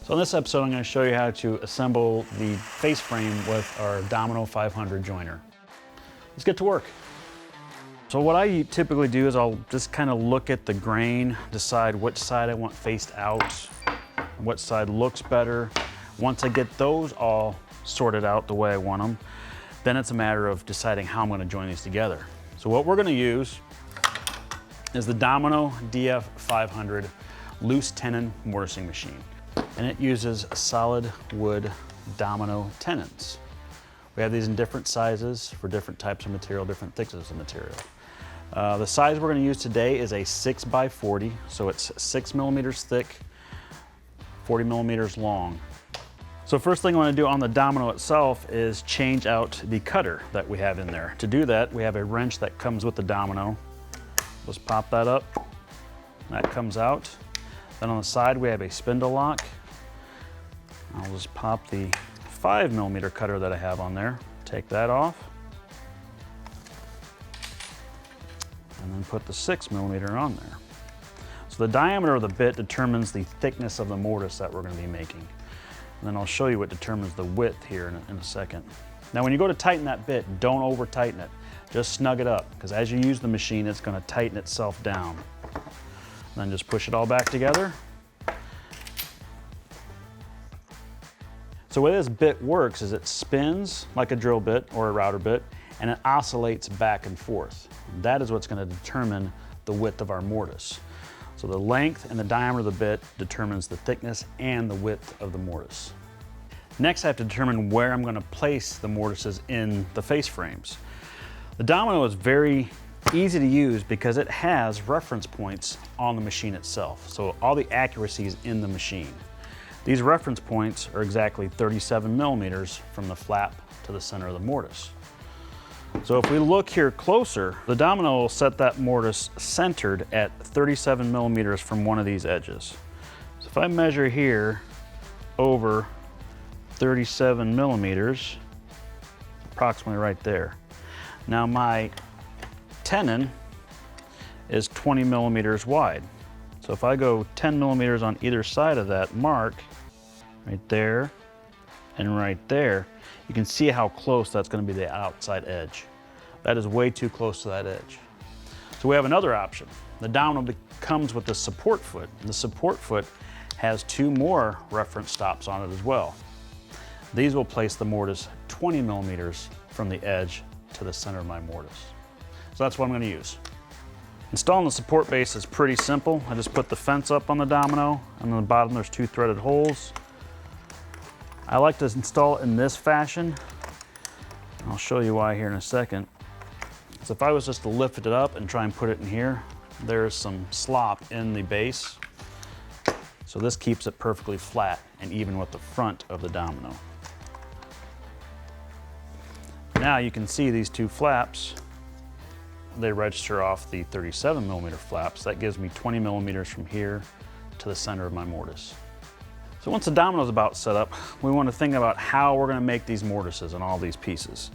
So in this episode, I'm going to show you how to assemble the face frame with our Domino 500 joiner. Let's get to work. So what I typically do is I'll just kind of look at the grain, decide which side I want faced out, what side looks better. Once I get those all sorted out the way I want them, then it's a matter of deciding how I'm going to join these together. So what we're going to use is the Domino DF 500 loose tenon mortising machine. And it uses solid wood domino tenons. We have these in different sizes for different types of material, different thicknesses of material. The size we're going to use today is a 6x40, so it's 6 millimeters thick, 40 millimeters long. So first thing I want to do on the domino itself is change out the cutter that we have in there. To do that, we have a wrench that comes with the domino. Let's pop that up. That comes out. Then on the side we have a spindle lock. I'll just pop the 5 millimeter cutter that I have on there. Take that off. And then put the 6 millimeter on there. So the diameter of the bit determines the thickness of the mortise that we're going to be making. And then I'll show you what determines the width here in a second. Now when you go to tighten that bit, don't over tighten it. Just snug it up, because as you use the machine, it's going to tighten itself down. And then just push it all back together. So the way this bit works is it spins like a drill bit or a router bit, and it oscillates back and forth. That is what's going to determine the width of our mortise. So the length and the diameter of the bit determines the thickness and the width of the mortise. Next, I have to determine where I'm going to place the mortises in the face frames. The domino is very easy to use because it has reference points on the machine itself. So all the accuracy is in the machine. These reference points are exactly 37 millimeters from the flap to the center of the mortise. So if we look here closer, the domino will set that mortise centered at 37 millimeters from one of these edges. So if I measure here over 37 millimeters, approximately right there. Now my tenon is 20 millimeters wide. So if I go 10 millimeters on either side of that mark, right there and right there, you can see how close that's going to be the outside edge. That is way too close to that edge. So we have another option. The domino comes with the support foot. And the support foot has 2 more reference stops on it as well. These will place the mortise 20 millimeters from the edge to the center of my mortise. So that's what I'm going to use. Installing the support base is pretty simple. I just put the fence up on the domino, and on the bottom there's 2 threaded holes. I like to install it in this fashion. I'll show you why here in a second. So if I was just to lift it up and try and put it in here, there's some slop in the base. So this keeps it perfectly flat and even with the front of the domino. Now you can see these 2 flaps. They register off the 37 millimeter flaps. That gives me 20 millimeters from here to the center of my mortise. So once the domino is about set up, we want to think about how we're going to make these mortises and all these pieces.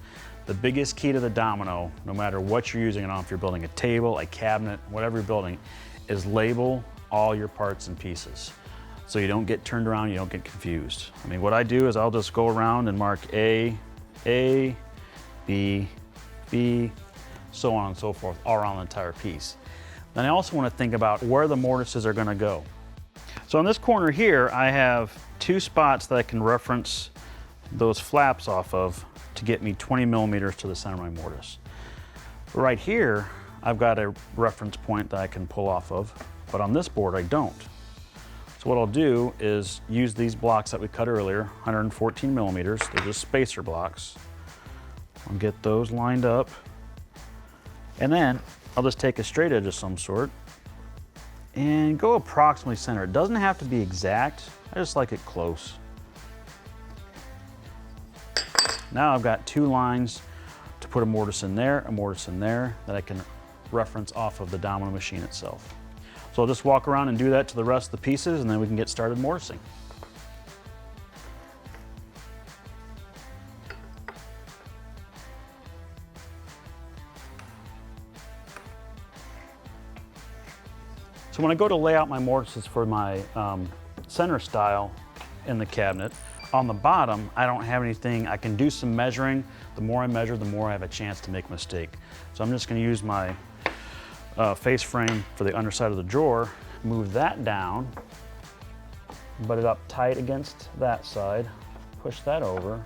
The biggest key to the domino, no matter what you're using it on, if you're building a table, a cabinet, whatever you're building, is label all your parts and pieces. So you don't get turned around, you don't get confused. I mean, what I do is I'll just go around and mark A, B, so on and so forth, all around the entire piece. Then I also want to think about where the mortises are going to go. So in this corner here, I have 2 spots that I can reference those flaps off of to get me 20 millimeters to the center of my mortise. But right here, I've got a reference point that I can pull off of, but on this board I don't. So what I'll do is use these blocks that we cut earlier, 114 millimeters, they're just spacer blocks. I'll get those lined up, and then I'll just take a straight edge of some sort and go approximately center. It doesn't have to be exact, I just like it close. Now I've got 2 lines to put a mortise in there, that I can reference off of the domino machine itself. So I'll just walk around and do that to the rest of the pieces, and then we can get started mortising. So when I go to lay out my mortises for my center style, in the cabinet. On the bottom, I don't have anything. I can do some measuring. The more I measure, the more I have a chance to make a mistake. So I'm just gonna use my face frame for the underside of the drawer, move that down, butt it up tight against that side, push that over.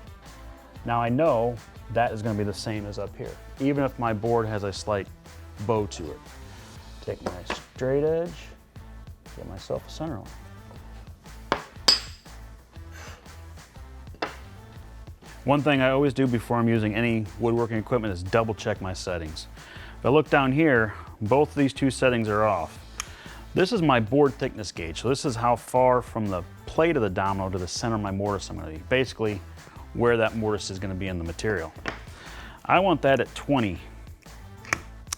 Now I know that is gonna be the same as up here, even if my board has a slight bow to it. Take my straight edge, get myself a center line. One thing I always do before I'm using any woodworking equipment is double check my settings. If I look down here, both of these two settings are off. This is my board thickness gauge, so this is how far from the plate of the domino to the center of my mortise I'm gonna be. Basically, where that mortise is gonna be in the material. I want that at 20.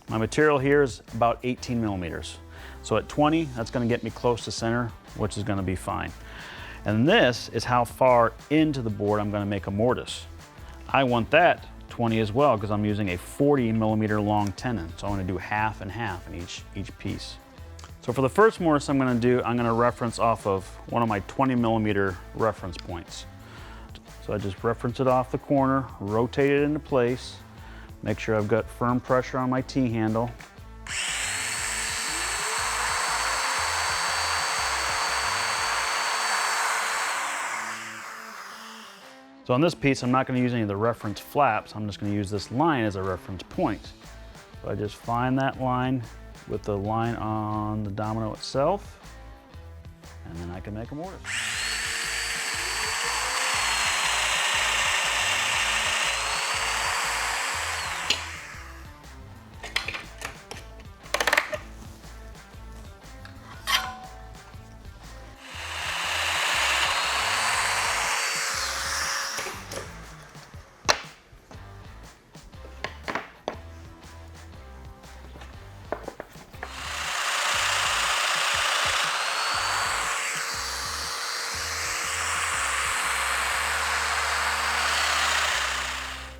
My material here is about 18 millimeters. So at 20, that's gonna get me close to center, which is gonna be fine. And this is how far into the board I'm gonna make a mortise. I want that 20 as well because I'm using a 40 millimeter long tenon. So I'm gonna do half and half in each piece. So for the first mortise I'm gonna reference off of one of my 20 millimeter reference points. So I just reference it off the corner, rotate it into place, make sure I've got firm pressure on my T-handle. So on this piece, I'm not going to use any of the reference flaps. I'm just going to use this line as a reference point. So I just find that line with the line on the domino itself, and then I can make a mortise.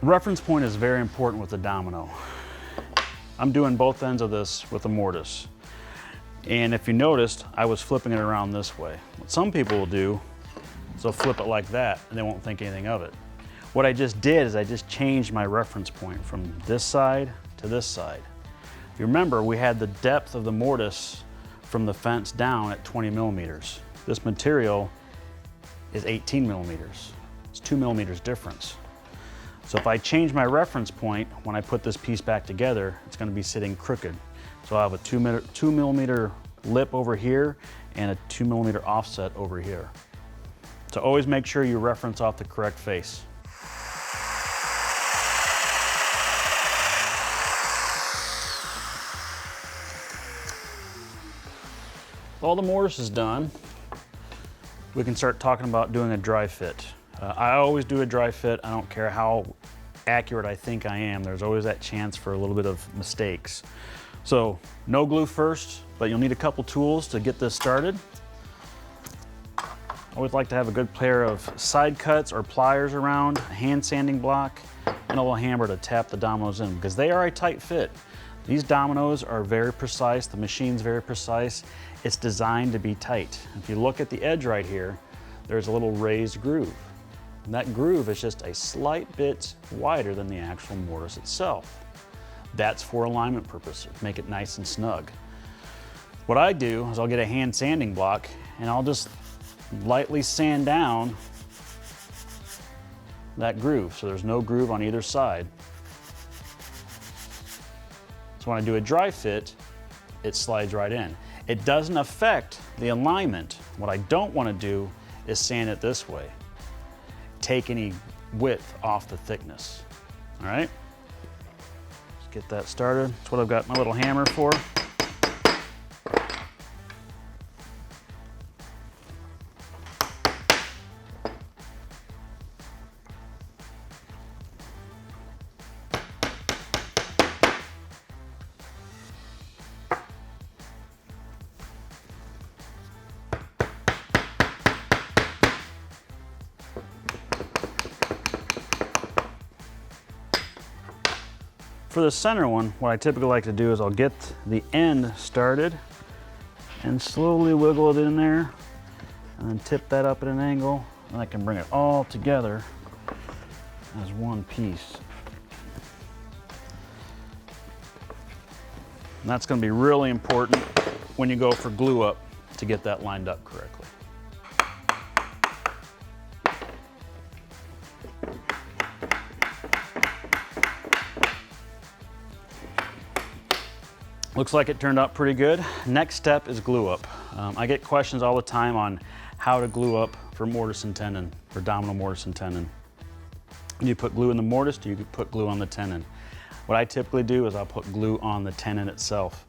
Reference point is very important with the domino. I'm doing both ends of this with a mortise. And if you noticed, I was flipping it around this way. What some people will do is they'll flip it like that and they won't think anything of it. What I just did is I just changed my reference point from this side to this side. If you remember, we had the depth of the mortise from the fence down at 20 millimeters. This material is 18 millimeters. It's 2 millimeters difference. So if I change my reference point, when I put this piece back together, it's gonna be sitting crooked. So I'll have a 2 millimeter lip over here and a 2 millimeter offset over here. So always make sure you reference off the correct face. All the mortise is done, we can start talking about doing a dry fit. I always do a dry fit. I don't care how accurate I think I am. There's always that chance for a little bit of mistakes. So no glue first, but you'll need a couple tools to get this started. I always like to have a good pair of side cuts or pliers around, a hand sanding block, and a little hammer to tap the dominoes in because they are a tight fit. These dominoes are very precise. The machine's very precise. It's designed to be tight. If you look at the edge right here, there's a little raised groove. And that groove is just a slight bit wider than the actual mortise itself. That's for alignment purposes, make it nice and snug. What I do is I'll get a hand sanding block and I'll just lightly sand down that groove so there's no groove on either side. So when I do a dry fit, it slides right in. It doesn't affect the alignment. What I don't want to do is sand it this way. Take any width off the thickness. All right? Let's get that started. That's what I've got my little hammer for. For the center one, what I typically like to do is I'll get the end started and slowly wiggle it in there and then tip that up at an angle, and I can bring it all together as one piece. And that's going to be really important when you go for glue up to get that lined up correctly. Looks like it turned out pretty good. Next step is glue up. I get questions all the time on how to glue up for mortise and tenon, for domino mortise and tenon. Do you put glue in the mortise? Do you put glue on the tenon? What I typically do is I'll put glue on the tenon itself.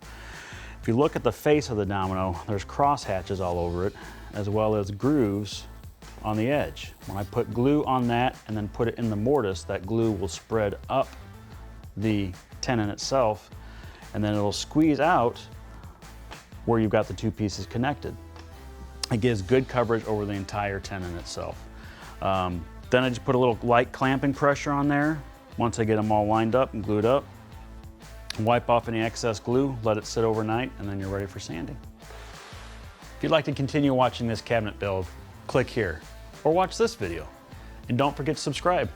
If you look at the face of the domino, there's cross hatches all over it, as well as grooves on the edge. When I put glue on that and then put it in the mortise, that glue will spread up the tenon itself, and then it'll squeeze out where you've got the two pieces connected. It gives good coverage over the entire tenon itself. Then I just put a little light clamping pressure on there. Once I get them all lined up and glued up, wipe off any excess glue, let it sit overnight, and then you're ready for sanding. If you'd like to continue watching this cabinet build, click here, or watch this video. And don't forget to subscribe.